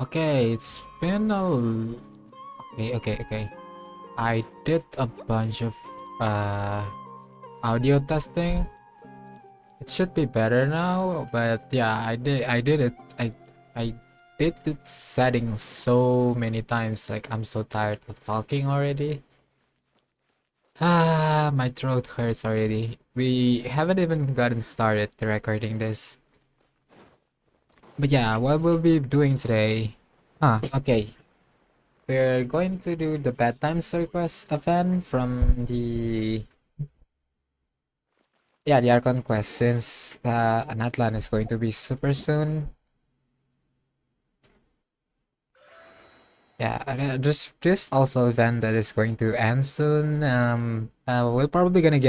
Okay, it's been okay. I did a bunch of uh audio testing. It should be better now, but yeah, I did it. I did the settings so many times, like I'm so tired of talking already. My throat hurts already. We haven't even gotten started to recording this. But yeah, what we'll be doing today. Okay. We're going to do the bedtime request event from the the Archon quest, since Anatlan is going to be super soon. Yeah, just this also event that is going to end soon. We're probably gonna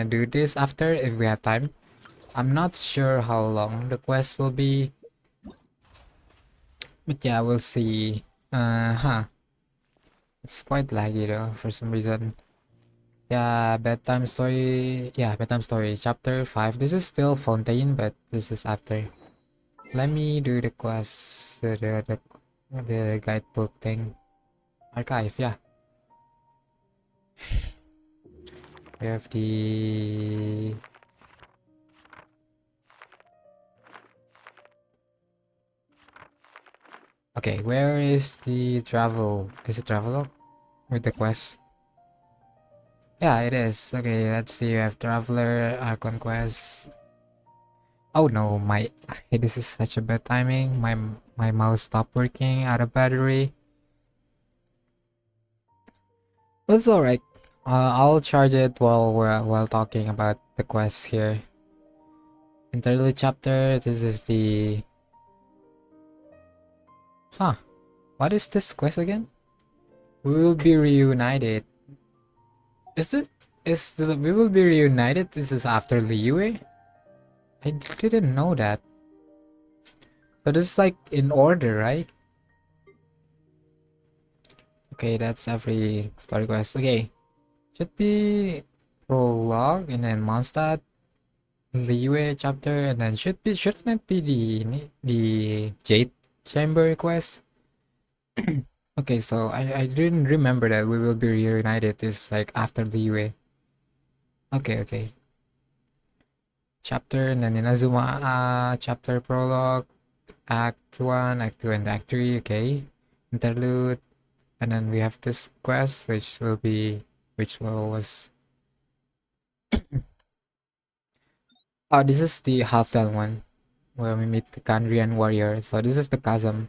do this after if we have time. I'm not sure how long the quest will be, but yeah, we'll see. It's quite laggy though for some reason. Yeah, bedtime story. Yeah, bedtime story. Chapter 5. This is still Fontaine, but this is after. Let me do the quest, the guidebook thing. Archive, yeah. We have the. Okay, where is the travel? Is it travel with the quest? Yeah, it is. Okay, let's see. We have Traveler, Archon Quest. Oh no, my this is such a bad timing. My mouse stopped working out of battery. But it's alright. I'll charge it while talking about the quest here. Interlude chapter. This is the. Huh. What is this quest again? We will be reunited. Is it? Is the we will be reunited? This is after Liyue? I didn't know that. So this is like in order, right? Okay, that's every story quest. Okay, should be prologue and then Mondstadt, Liyue chapter, and then shouldn't it be the Jade Chamber quest? Okay, so I didn't remember that we will be reunited is like after Liyue. Okay. Chapter and then Inazuma chapter prologue, Act 1, Act 2, and Act 3, okay. Interlude, and then we have this quest which was this is the Halfdan one where we meet the Kandrian warrior. So this is the chasm.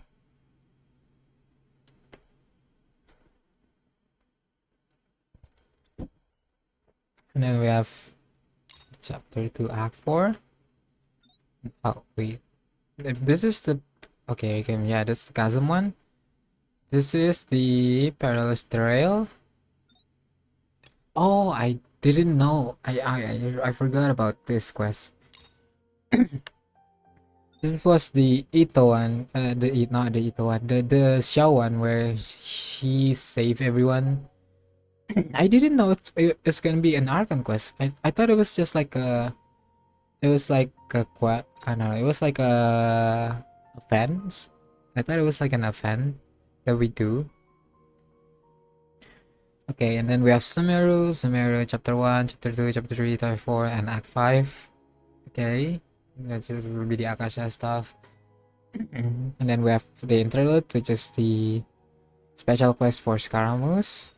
And then we have chapter 2, Act 4. Oh wait. This is the okay, yeah, that's the chasm one. This is the perilous trail. Oh, I didn't know. I forgot about this quest. This was the Ito one, not the Ito one, the Xiao one where she saved everyone. I didn't know it's gonna be an Archon quest. I thought it was just like it was like I don't know, it was like a offense. I thought it was like an offense that we do. Okay, and then we have Sumeru chapter 1, chapter 2, chapter 3, chapter 4, and Act 5. Okay, that just will be the Akasha stuff. And then we have the interlude, which is the special quest for Scaramouche,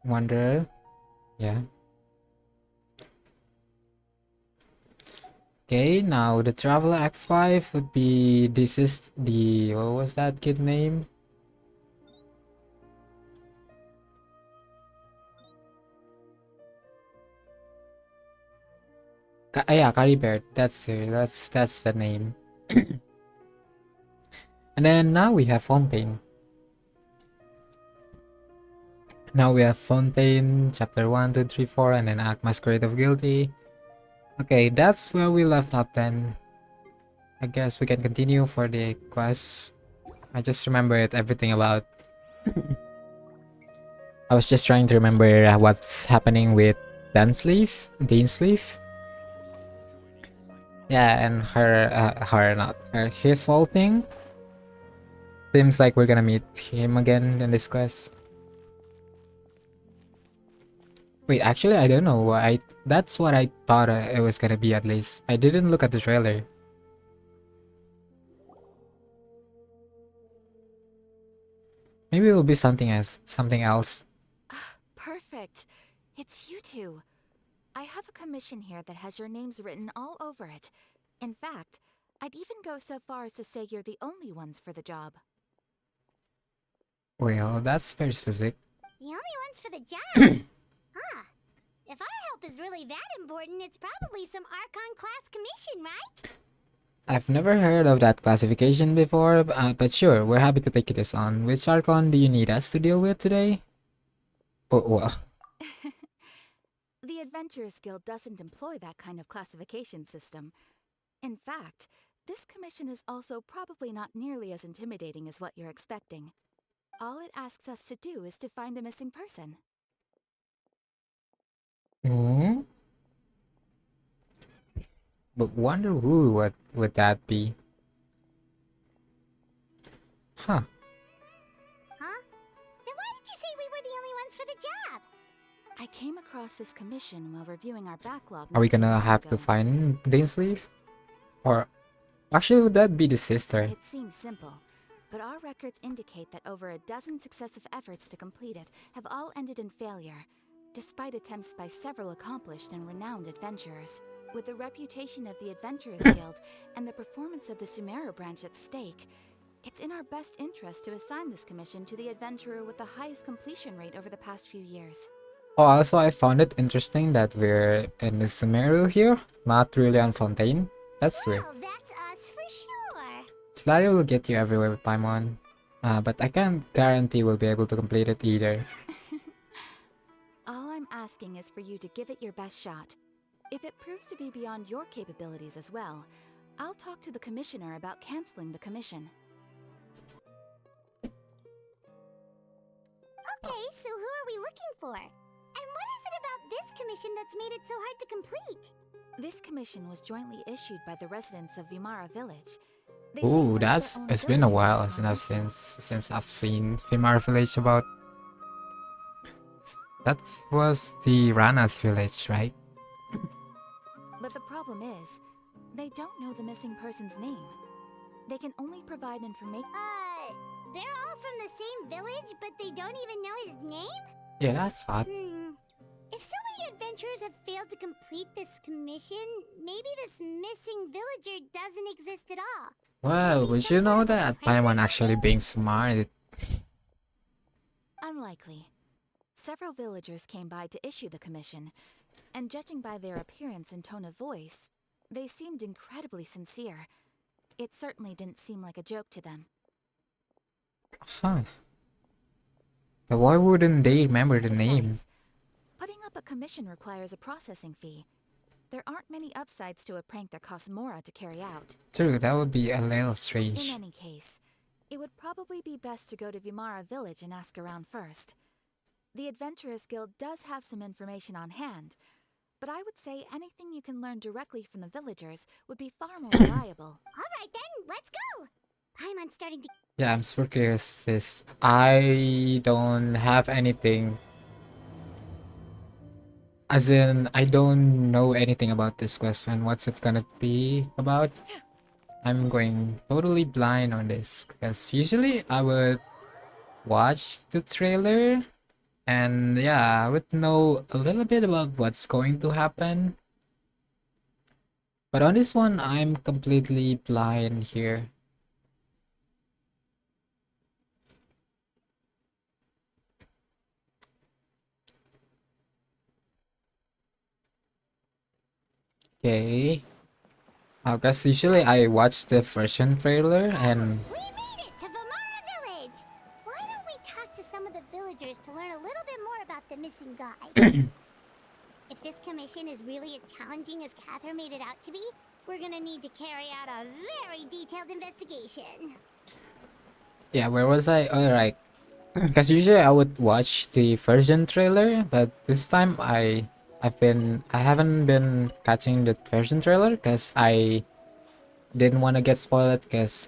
Wanderer. Yeah. Okay, now the Traveler Act 5 would be this is the what was that kid name? Yeah, Caribert. That's the name. And then now we have Fontaine. Now we have Fontaine, chapter 1, 2, 3, 4, and then Act Masquerade of Guilty. Okay, that's where we left up then. I guess we can continue for the quest. I just remembered everything about. I was just trying to remember what's happening with Dainsleaf. Yeah, and her, not her, his whole thing. Seems like we're gonna meet him again in this quest. Wait, actually, I don't know. That's what I thought it was gonna be, at least. I didn't look at the trailer. Maybe it will be something else. Something else. Perfect. It's you two. I have a commission here that has your names written all over it. In fact, I'd even go so far as to say you're the only ones for the job. Well, that's very specific. The only ones for the job? Huh. If our help is really that important, it's probably some Archon class commission, right? I've never heard of that classification before, but sure, we're happy to take this on. Which Archon do you need us to deal with today? Oh, well. The Adventurers Guild doesn't employ that kind of classification system. In fact, this commission is also probably not nearly as intimidating as what you're expecting. All it asks us to do is to find a missing person. Hmm? But wonder who would that be? Huh. Huh? Then why did you say we were the only ones for the job? I came across this commission while reviewing our backlog. Are we not too gonna long have to ago. find Dainsleif? Or actually, would that be the sister? It seems simple, but our records indicate that over a dozen successive efforts to complete it have all ended in failure, despite attempts by several accomplished and renowned adventurers. With the reputation of the Adventurers Guild and the performance of the Sumeru branch at stake, it's in our best interest to assign this commission to the adventurer with the highest completion rate over the past few years. Oh, also, I found it interesting that we're in the Sumeru here, not really on Fontaine. That's weird. Well, that's us for sure. Slayer will get you everywhere with Paimon, but I can't guarantee we'll be able to complete it either. All I'm asking is for you to give it your best shot. If it proves to be beyond your capabilities as well, I'll talk to the commissioner about canceling the commission. Okay, so who are we looking for? And what is it about this commission that's made it so hard to complete? This commission was jointly issued by the residents of Vimara Village. They Ooh, seem like their own it's been a villagers while as well. since I've seen Fimar Village about. That was the Rana's village, right? But the problem is, they don't know the missing person's name. They can only provide information. They're all from the same village, but they don't even know his name? Yeah, that's odd. If so many adventurers have failed to complete this commission, maybe this missing villager doesn't exist at all. Well, Maybe would some you sort know of that apprentice Paimon or actually something? being smart? Unlikely. Several villagers came by to issue the commission, and judging by their appearance and tone of voice, they seemed incredibly sincere. It certainly didn't seem like a joke to them. Huh. But why wouldn't they remember the name? Besides, putting up a commission requires a processing fee. There aren't many upsides to a prank that costs Mora to carry out. True, that would be a little In strange. any case, it would probably be best to go to Vimara Village and ask around first. The Adventurers Guild does have some information on hand, but I would say anything you can learn directly from the villagers would be far more reliable. Alright then, let's go! Paimon's starting to... Yeah, I'm super curious, sis. I don't have anything. As in, I don't know anything about this question. What's it gonna be about? I'm going totally blind on this because usually I would watch the trailer and yeah, I would know a little bit about what's going to happen. But on this one, I'm completely blind here. Okay. Because usually I watch the version trailer and We made it to Vimara Village! Why don't we talk to some of the villagers to learn a little bit more about the missing guy? If this commission is really as challenging as Catherine made it out to be, we're gonna need to carry out a very detailed investigation. yeah, where was I? Alright. Because usually I would watch the version trailer, but this time I haven't been catching the version trailer because I didn't want to get spoiled because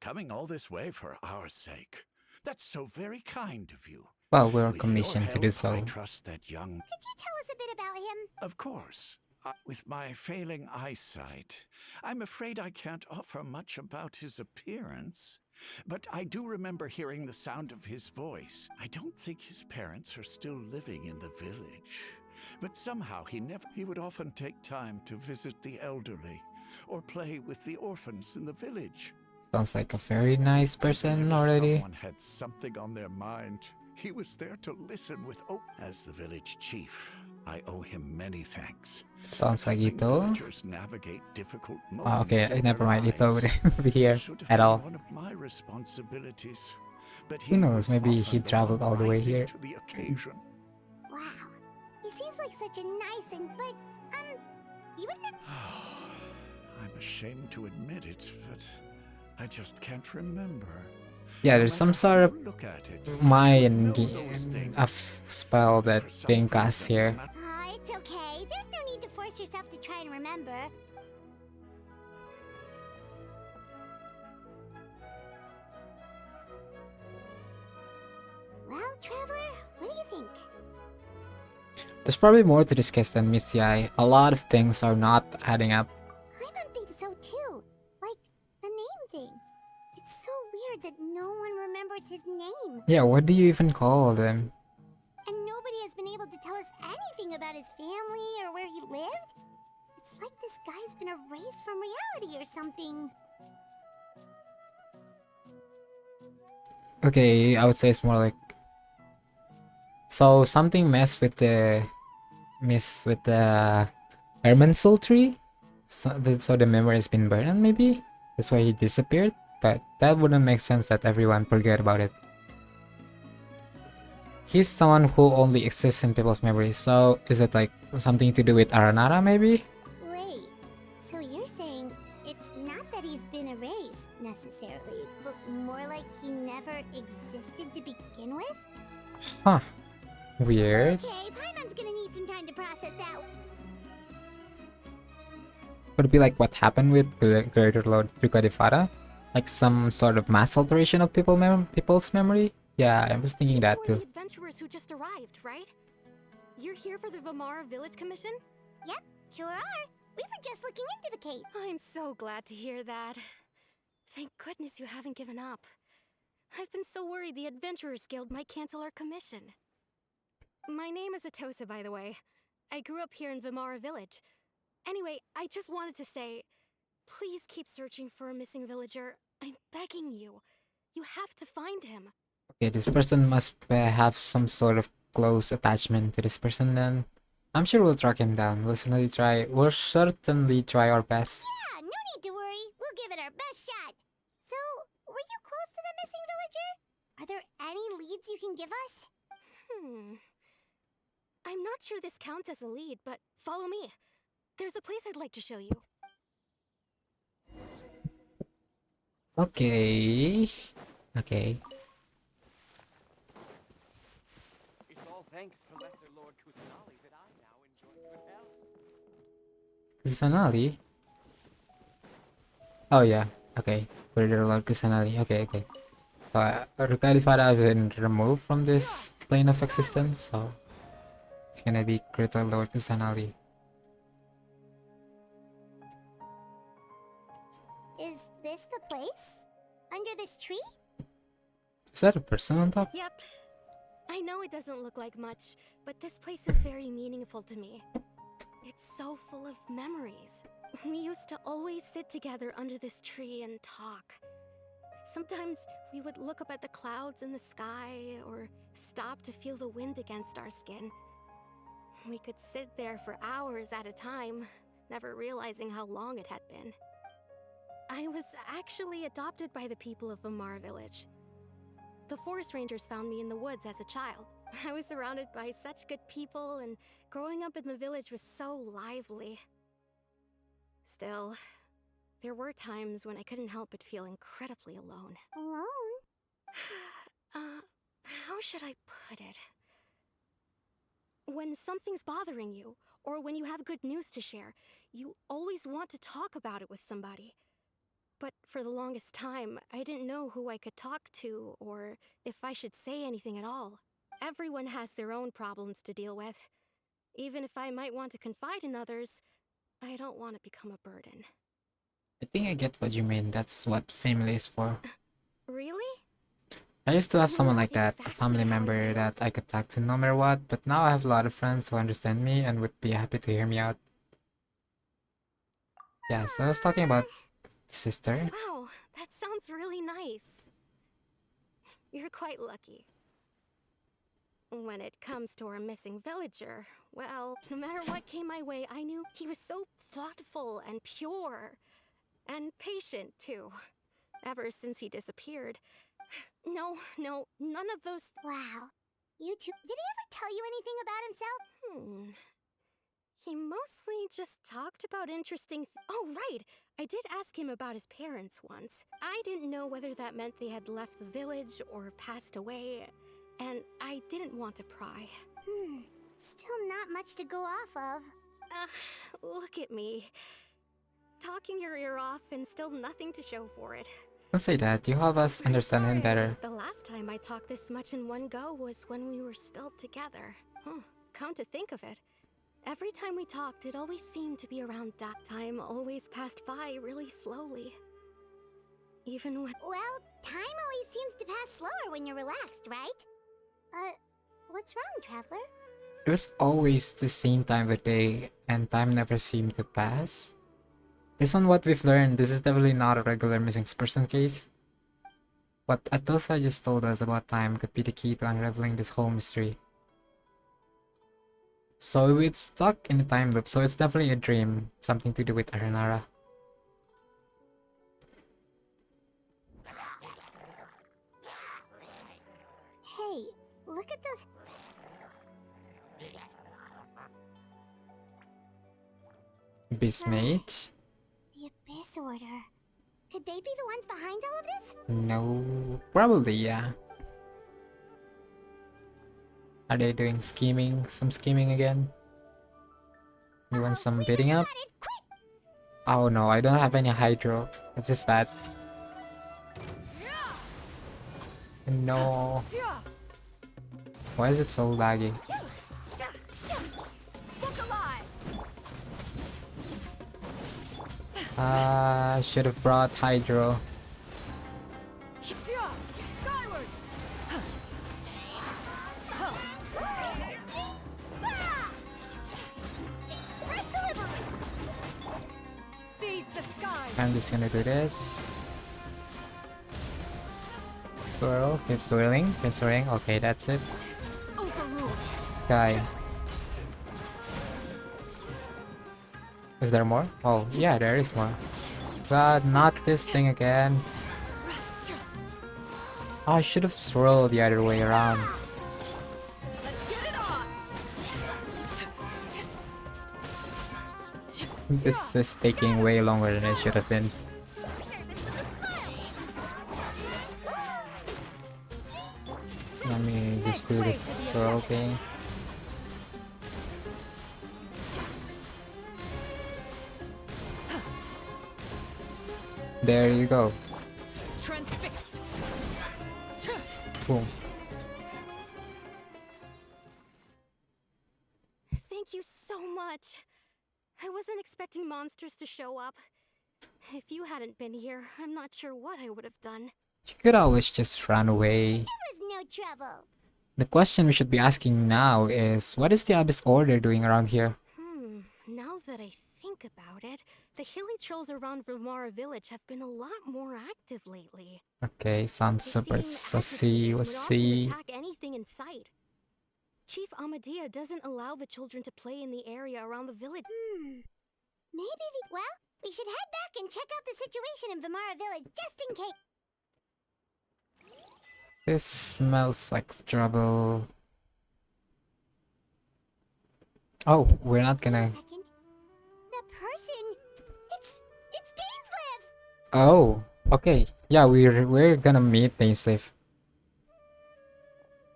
coming all this way for our sake. That's so very kind of you. Well, we're With your commissioned to do help, I so. trust that young... Could you tell us a bit about him? Of course. With my failing eyesight, I'm afraid I can't offer much about his appearance. But I do remember hearing the sound of his voice. I don't think his parents are still living in the village. But somehow he would often take time to visit the elderly or play with the orphans in the village. Sounds like a very nice person Whenever already. someone had something on their mind, he was there to listen with As the village chief, I owe him many thanks. Sounds like Helping Ito. villagers navigate difficult Oh, moments okay, in never their mind. Ito lives wouldn't be here should have at been all. one of my responsibilities. But Who he knows? was Maybe often he the traveled one all the way rising here. to the occasion. Wow. He seems like such a nice but, you wouldn't have... I'm ashamed to admit it, but I just can't remember. Yeah, No there's some matter sort how of you look at it, you Mayan should know those things. spell For that's some being cast reason, here. not- It's okay. There's no need to force yourself to try and remember. Well, Traveler, what do you think? There's probably more to this case than meets the eye. A lot of things are not adding up. I think so too. Like, the name thing. It's so weird that no one remembers his name. Yeah, what do you even call them? And nobody has been able to tell us anything about his family or where he lived. It's like this guy's been erased from reality or something. Okay, I would say it's more like... So something messed with the Erminsul tree? So the memory has been burned maybe? That's why he disappeared? But that wouldn't make sense that everyone forget about it. He's someone who only exists in people's memories, so is it like something to do with Aranara maybe? Wait, so you're saying it's not that he's been erased necessarily, but more like he never existed to begin with? Huh. Weird. Okay, Paimon's gonna need some time to process that. Would it be like what happened with Greater Lord Ricadifara? Like some sort of mass alteration of people's memory? Yeah, I was thinking that You're too. the adventurers who just arrived, right? You're here for the Vamara Village Commission? Yep, sure are. We were just looking into the cave. I'm so glad to hear that. Thank goodness you haven't given up. I've been so worried the Adventurers Guild might cancel our commission. My name is Atosa, by the way. I grew up here in Vamara Village. Anyway, I just wanted to say, please keep searching for a missing villager. I'm begging you. You have to find him. Okay, this person must have some sort of close attachment to this person then. I'm sure we'll track him down. We'll certainly try our best. Yeah, no need to worry. We'll give it our best shot. So, were you close to the missing villager? Are there any leads you can give us? I'm not sure this counts as a lead, but follow me. There's a place I'd like to show you. Okay. Okay. It's all thanks to Lesser Lord Kusanali that I now enjoy good health. Kusanali? Oh yeah. Okay. Greater Lord Kusanali. Okay, okay. So Ricadifara has been removed from this plane of existence, so it's gonna be Greater Lord Kusanali. Is this the place? Under this tree? Is that a person on top? Yep. I know it doesn't look like much, but this place is very meaningful to me. It's so full of memories. We used to always sit together under this tree and talk. Sometimes we would look up at the clouds in the sky or stop to feel the wind against our skin. We could sit there for hours at a time, never realizing how long it had been. I was actually adopted by the people of Vamara Village. The forest rangers found me in the woods as a child. I was surrounded by such good people, and growing up in the village was so lively. Still, there were times when I couldn't help but feel incredibly alone. Alone? How should I put it? When something's bothering you, or when you have good news to share, you always want to talk about it with somebody. But for the longest time, I didn't know who I could talk to or if I should say anything at all. Everyone has their own problems to deal with. Even if I might want to confide in others, I don't want to become a burden. I think I get what you mean. That's what family is for. Really? I used to have someone Not like that, a exactly family how I member feel. that I could talk to no matter what, but now I have a lot of friends who understand me and would be happy to hear me out. Yeah, so I was talking about sister. Wow, that sounds really nice. You're quite lucky. When it comes to our missing villager, well, no matter what came my way, I knew he was so thoughtful and pure. And patient, too. Ever since he disappeared. No, none of those... Wow. You two. Did he ever tell you anything about himself? He mostly just talked about interesting... Oh, right! I did ask him about his parents once. I didn't know whether that meant they had left the village or passed away, and I didn't want to pry. Still not much to go off of. Look at me. Talking your ear off and still nothing to show for it. Don't say that, you help us understand him better. The last time I talked this much in one go was when we were still together. Come to think of it, every time we talked, it always seemed to be around that time, always passed by really slowly. Even when... Well, time always seems to pass slower when you're relaxed, right? What's wrong, Traveler? It was always the same time of day, and time never seemed to pass. Based on what we've learned, this is definitely not a regular missing person case. What Atosa just told us about time could be the key to unraveling this whole mystery. So we're stuck in a time loop, so it's definitely a dream, something to do with Aranara. Hey, look at those. Beastmate? The Abyss Order. Could they be the ones behind all of this? No, probably yeah. Are they doing scheming? Some scheming again? You want some beating up? Oh no, I don't have any hydro. It's just bad. No. Why is it so laggy? Should have brought hydro. I'm just gonna do this. Swirl, keep swirling, keep swirling. Okay, that's it. Guy. Is there more? Oh, yeah, there is more. God, not this thing again. Oh, I should have swirled the other way around. This is taking way longer than it should have been. Let me just do this swirl thing. There you go. Transfixed. Boom. Thank you so much. I wasn't expecting monsters to show up. If you hadn't been here, I'm not sure what I would have done. You could always just run away. It was no trouble. The question we should be asking now is, what is the Abyss Order doing around here? Now that I think about it, the hilly trolls around Vilmara village have been a lot more active lately. Okay, sounds They super seem sussy, agitated and would often wussy. attack anything in sight. Chief Amadea doesn't allow the children to play in the area around the village. Well, we should head back and check out the situation in Vimara village just in case. This smells like trouble. Oh, we're not gonna... Second. The person. It's Dainsleif. Oh, okay. Yeah, we're gonna meet Dainsleif.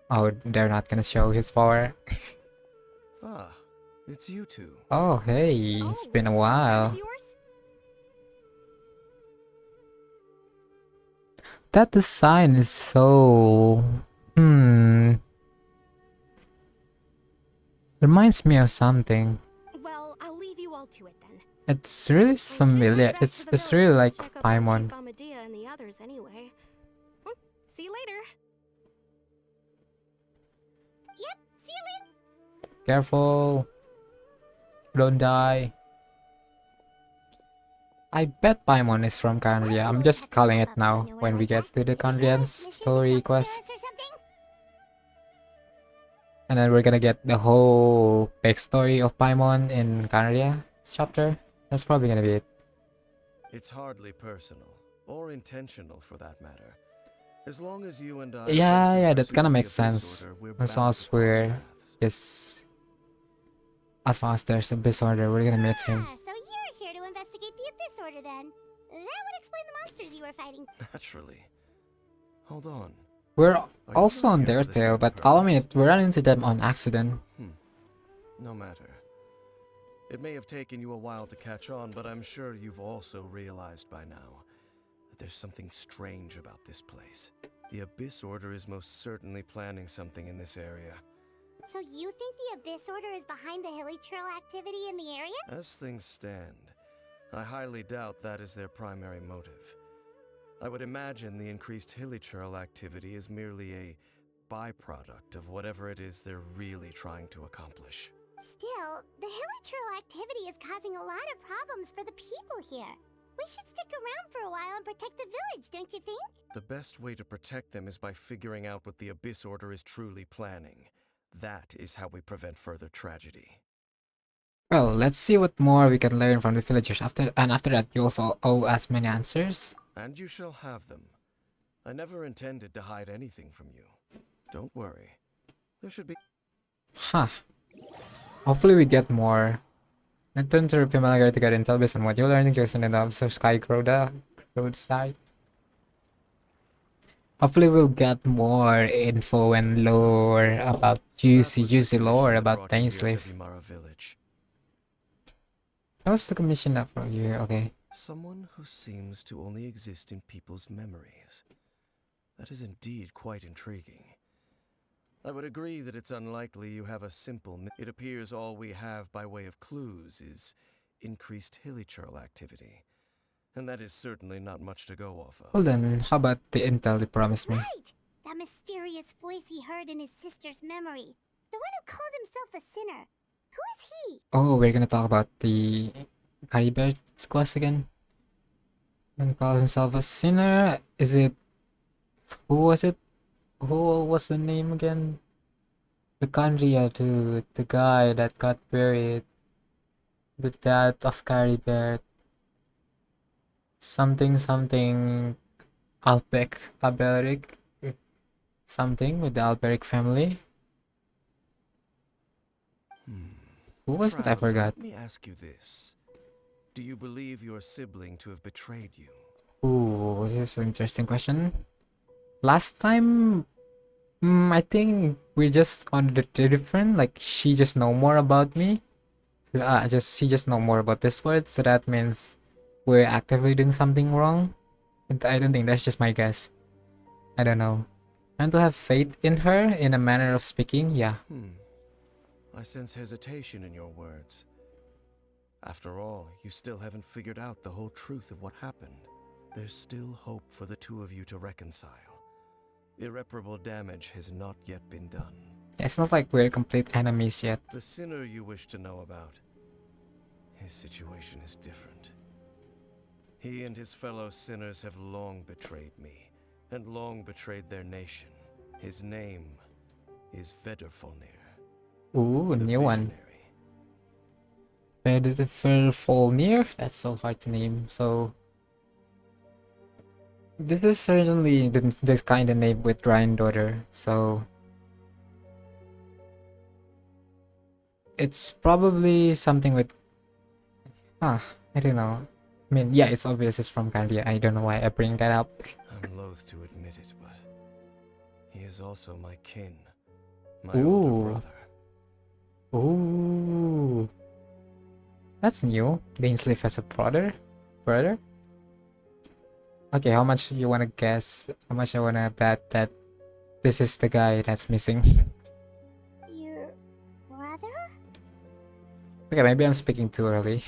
Oh, they're not gonna show his power. Ah, it's you two. Oh, hey, it's been a while. that design is so... Reminds me of something. Well, I'll leave you all to it then. It's really I should familiar. head back to the It's village really to like check up on Paimon. Chief Amadea and the others anyway. See you later. Yep, see you later. Careful. Don't die. I bet Paimon is from Canria. I'm just calling it now when we get to the Canrian story quest. Or something? And then we're gonna get the whole backstory of Paimon in Canria chapter. That's probably gonna be it. It's hardly personal, or intentional for that matter. As long as you and I Yeah, that pursue kind of the makes Abyss sense. Order, we're As bound long to as cross we're paths. just... As long as there's a disorder, we're gonna meet him. Ah, so you're here to investigate the Abyss Order then. That would explain the monsters you were fighting. Naturally. Hold on. We're Are you also not on here their for the tail, same but I'll admit, purpose? we ran into them on accident. No matter. It may have taken you a while to catch on, but I'm sure you've also realized by now that there's something strange about this place. The Abyss Order is most certainly planning something in this area. So you think the Abyss Order is behind the hilly trail activity in the area? As things stand, I highly doubt that is their primary motive. I would imagine the increased hilichurl activity is merely a byproduct of whatever it is they're really trying to accomplish. Still, the hilly trail activity is causing a lot of problems for the people here. We should stick around for a while and protect the village, don't you think? The best way to protect them is by figuring out what the Abyss Order is truly planning. That is how we prevent further tragedy. Well, let's see what more we can learn from the villagers after that you also owe us many answers. And you shall have them. I never intended to hide anything from you. Don't worry. There should be... Huh. Hopefully we get more. Return to familiar to get intel based on what you learn in Genshin and Officer Sky Roadside. Hopefully we'll get more info and lore about So that was the juicy lore commission that about brought you here to Tainsleif. Vimara Village. That was the commission up for you, okay. Someone who seems to only exist in people's memories. That is indeed quite intriguing. I would agree that it's unlikely you have a simple... It appears all we have by way of clues is increased hilichurl activity. And that is certainly not much to go off of. Well then, how about the intel they promised me? Right! That mysterious voice he heard in his sister's memory. The one who called himself a sinner. Who is he? Oh, we're gonna talk about the Caribert quest again. And call himself a sinner. Is it... Who was it? Who was the name again? The Kandria, the guy that got buried. The dad of Caribert. Something Alberic. Something with the Alberic family. Who was it? I Traveler, forgot. let me ask you this. Do you believe your sibling to have betrayed you? Ooh, this is an interesting question. Last time, I think we're just on the different. Like she just know more about me. She just know more about this word. So that means we're actively doing something wrong. And I don't think that's just my guess. I don't know. And to have faith in her in a manner of speaking, yeah. I sense hesitation in your words. After all, you still haven't figured out the whole truth of what happened. There's still hope for the two of you to reconcile. Irreparable damage has not yet been done. It's not like we're complete enemies yet. The sinner you wish to know about, his situation is different. He and his fellow sinners have long betrayed me, and long betrayed their nation. His name is Vedrfolnir. Ooh, the new one. Visionary. Vedrfolnir? That's so hard to name. So this is certainly this kind of name with Ryan daughter. So it's probably something with... I don't know. I mean, yeah, it's obvious it's from Candia. I don't know why I bring that up. I'm loath to admit it, but he is also my kin. My Ooh. older brother. Ooh. That's new. Dainsleif has a brother? Okay, how much you wanna guess? How much I wanna bet that this is the guy that's missing? Your brother? Okay, maybe I'm speaking too early.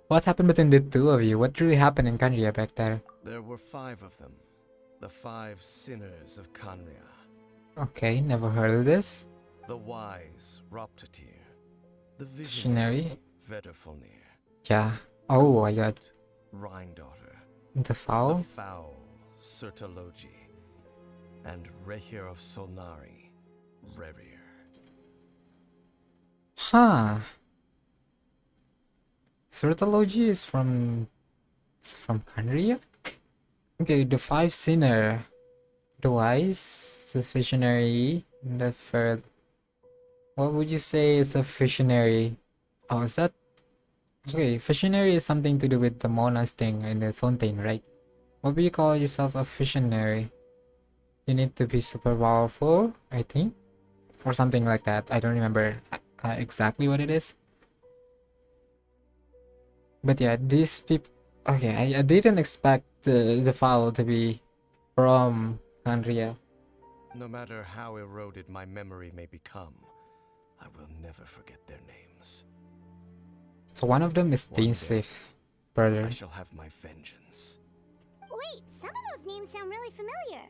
What happened between the two of you? What really happened in Kanria back there? There were 5 of them. The 5 sinners of Kanria. Okay, never heard of this. The wise Roptatir. The Visionary? visionary Vedderfolnir. Yeah. Oh, I got Rhine-daughter. the The foul. foul Sertologi. And Rehir of Solnari, Rerir. Huh. Certology is from... It's from Kanria? Okay, the 5 sinner. The wise, the visionary, the third. What would you say is a visionary? Oh, is that... Okay, visionary is something to do with the Mona's thing in the fountain, right? What would you call yourself a visionary? You need to be super powerful, I think? Or something like that. I don't remember exactly what it is. But yeah, these people... Okay, I didn't expect the foul to be from Kanria. No matter how eroded my memory may become, I will never forget their names. So one of them is One day, Dainsleif, brother. I shall have my vengeance. Wait, some of those names sound really familiar.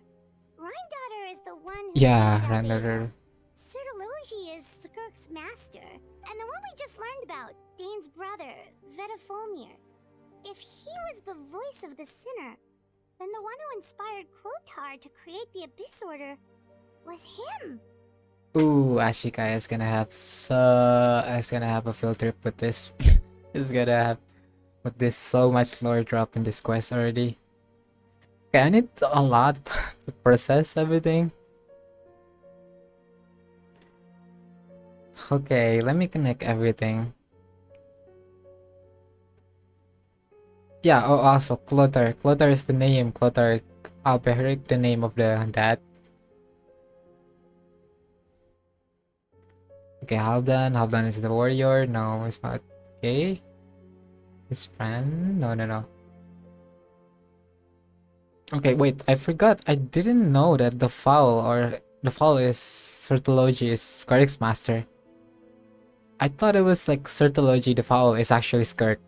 Rhine-daughter is the one who Yeah, made Alfheim. Randorer. Sertologi is Skirk's master. And the one we just learned about, Dane's brother, Vedafolnir. If he was the voice of the sinner, then the one who inspired Clotar to create the Abyss Order was him. Ooh, Ashika is gonna have a field trip with this. Is gonna have with this so much lore drop in this quest already. Okay, I need a lot to process everything. Okay, let me connect everything. Yeah, oh also Clotar. Clotar is the name. Clotar Alberic, the name of the dad. Okay, Haldan. Haldan is the warrior. No, it's not. Okay. His friend? No, no, no. Okay, wait. I forgot. I didn't know that the foul is Certology is Skirk's master. I thought it was like Certology, the foul is actually Skirk.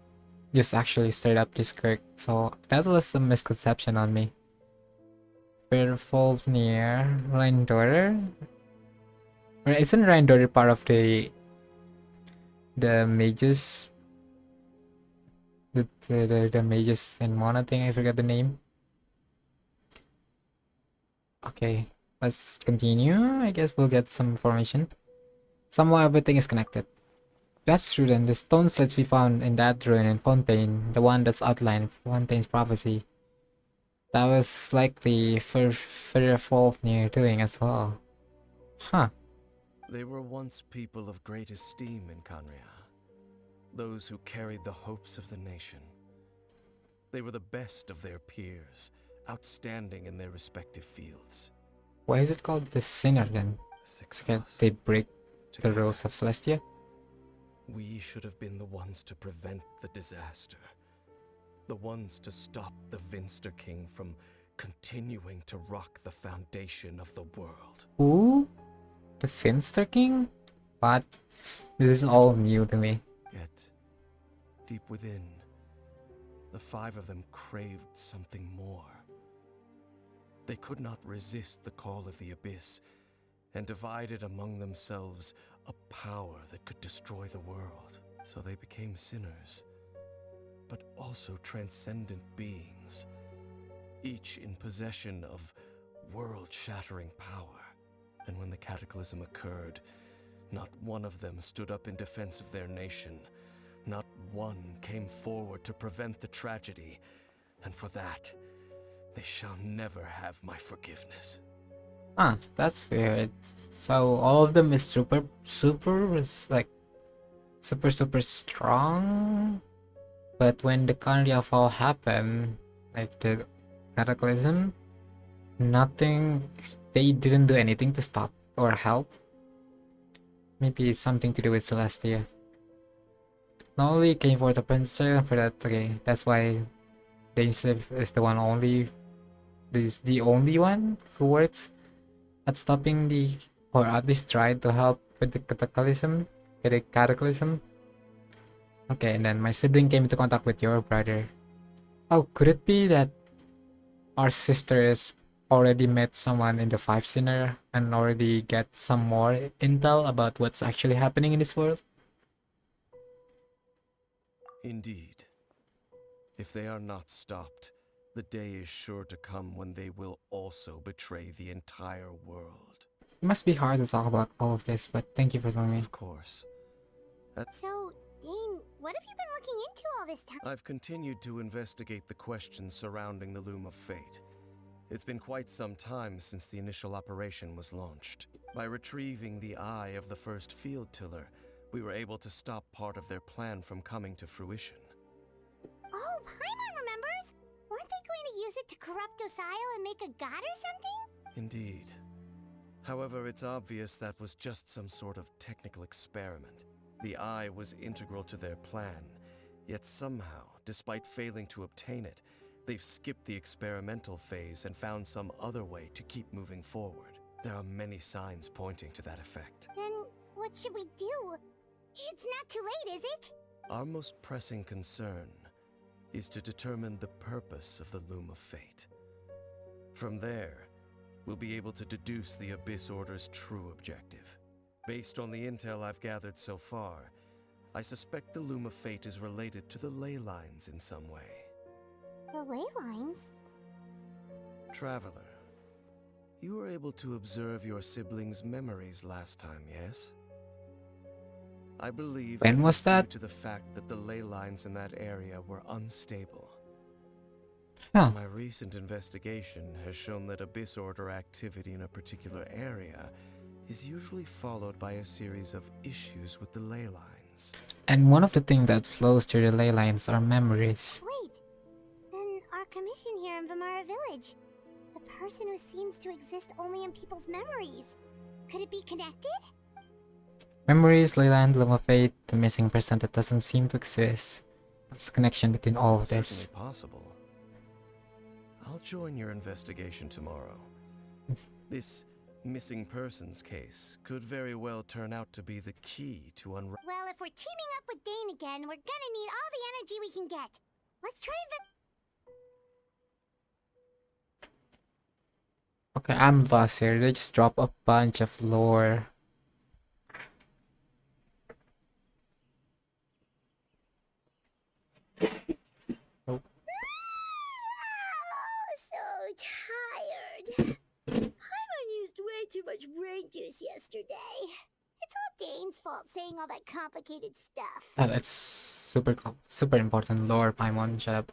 Just actually straight up just Skirk. So that was a misconception on me. Fearful near Rhine-daughter? Isn't Rhine-daughter part of the mages? The mages and Mona thing? I forgot the name. Okay, let's continue. I guess we'll get some information. Somehow everything is connected. That's true then. The stone slits we found in that ruin in Fontaine, the one that's outlined Fontaine's prophecy, that was likely for near doing as well. Huh. They were once people of great esteem in Kanria. Those who carried the hopes of the nation. They were the best of their peers, outstanding in their respective fields. Why is it called the Sinner then? Six of Can't us, they break the together. rules of Celestia? We should have been the ones to prevent the disaster. The ones to stop the Vinster King from continuing to rock the foundation of the world. Who? The Finster King? What? This is all new to me. Yet, deep within, the 5 of them craved something more. They could not resist the call of the Abyss, and divided among themselves a power that could destroy the world. So they became sinners, but also transcendent beings, each in possession of world-shattering power. And when the cataclysm occurred, not one of them stood up in defense of their nation. Not one came forward to prevent the tragedy. And for that, they shall never have my forgiveness. Ah, that's weird. So all of them is super strong. But when the Kanria fall happened, like the cataclysm, nothing, they didn't do anything to stop or help. Maybe it's something to do with Celestia. Not only came for the princess for that, okay, that's why Dane is the one only is the only one who works at stopping the, or at least try to help with the cataclysm. Okay, and then my sibling came into contact with your brother. Oh, could it be that our sister is already met someone in the Five Sinner and already get some more intel about what's actually happening in this world? Indeed. If they are not stopped, the day is sure to come when they will also betray the entire world. It must be hard to talk about all of this, but thank you for telling me. Of course. So, Dane, what have you been looking into all this time? I've continued to investigate the questions surrounding the Loom of Fate. It's been quite some time since the initial operation was launched. By retrieving the eye of the first field tiller, we were able to stop part of their plan from coming to fruition. Oh, Paimon remembers! Weren't they going to use it to corrupt Osile and make a god or something? Indeed. However, it's obvious that was just some sort of technical experiment. The eye was integral to their plan, yet somehow, despite failing to obtain it, they've skipped the experimental phase and found some other way to keep moving forward. There are many signs pointing to that effect. Then, what should we do? It's not too late, is it? Our most pressing concern is to determine the purpose of the Loom of Fate. From there, we'll be able to deduce the Abyss Order's true objective. Based on the intel I've gathered so far, I suspect the Loom of Fate is related to the ley lines in some way. The ley lines? Traveler, you were able to observe your siblings' memories last time, yes? I believe When it was that? due to the fact that the ley lines in that area were unstable. Huh. My recent investigation has shown that Abyss Order activity in a particular area is usually followed by a series of issues with the ley lines. And one of the things that flows through the ley lines are memories. Wait! Then our commission here in Vimara Village. The person who seems to exist only in people's memories. Could it be connected? Memories, Leyland, Loom of Fate, the missing person that doesn't seem to exist. What's the connection between all of this? Certainly possible. I'll join your investigation tomorrow. This missing persons case could very well turn out to be the key to unravel. Well, if we're teaming up with Dane again, we're gonna need all the energy we can get. Let's try and Okay, I'm lost here. They just drop a bunch of lore. Oh. so tired. Paimon used way too much brain juice yesterday. It's all Dane's fault saying all that complicated stuff. That's super important lore, Paimon. Shut up.